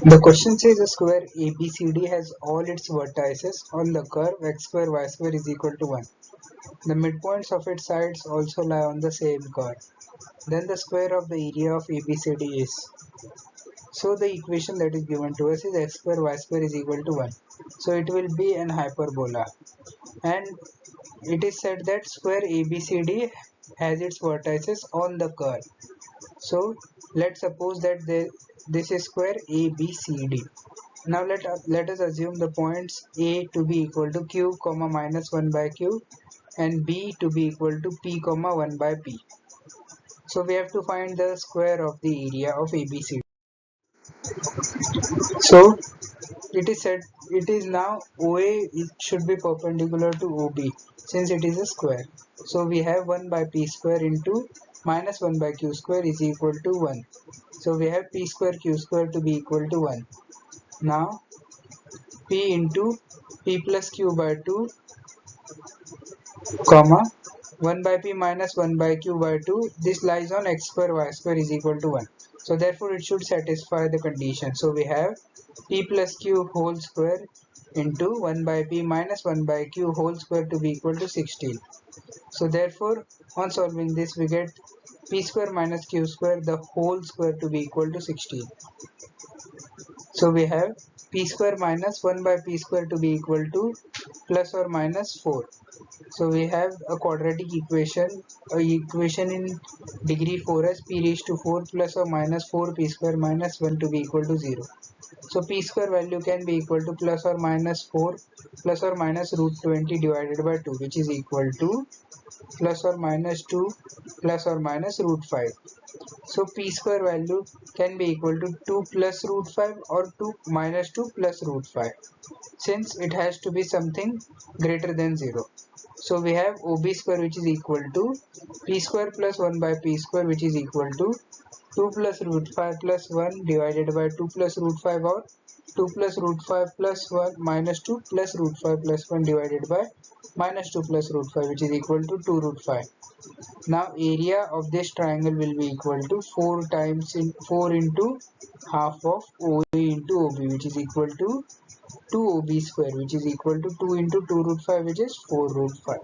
The question says a square ABCD has all its vertices on the curve x square y square is equal to 1. The midpoints of its sides also lie on the same curve. Then the square of the area of ABCD is. So the equation that is given to us is x square y square is equal to 1. So it will be an hyperbola. And it is said that square ABCD has its vertices on the curve. So let's suppose that this is square ABCD. Now let us assume the points A to be equal to Q comma minus 1 by Q and B to be equal to P comma 1 by P. So we have to find the square of the area of ABCD. So it is said it is now OA should be perpendicular to OB since it is a square. So we have 1 by P square into minus 1 by Q square is equal to 1. So we have P square Q square to be equal to 1. Now P into P plus Q by 2 comma 1 by P minus 1 by Q by 2, this lies on x square y square is equal to 1. So therefore it should satisfy the condition. So we have P plus Q whole square into 1 by P minus 1 by Q whole square to be equal to 16. So therefore on solving this we get P square minus Q square the whole square to be equal to 16. So we have P square minus 1 by P square to be equal to plus or minus 4. So we have a quadratic equation in degree 4 as P raised to 4 plus or minus 4 P square minus 1 to be equal to 0. So P square value can be equal to plus or minus 4 plus or minus root 20 divided by 2, which is equal to plus or minus 2 plus or minus root 5. So P square value can be equal to 2 plus root 5 or 2 minus 2 plus root 5, since it has to be something greater than 0. So we have OB square which is equal to P square plus 1 by P square which is equal to 2 plus root 5 plus 1 divided by 2 plus root 5 or 2 plus root 5 plus 1 minus 2 plus root 5 plus 1 divided by minus 2 plus root 5 which is equal to 2 root 5. Now area of this triangle will be equal to 4 into half of OA into OB which is equal to 2 OB square which is equal to 2 into 2 root 5 which is 4 root 5.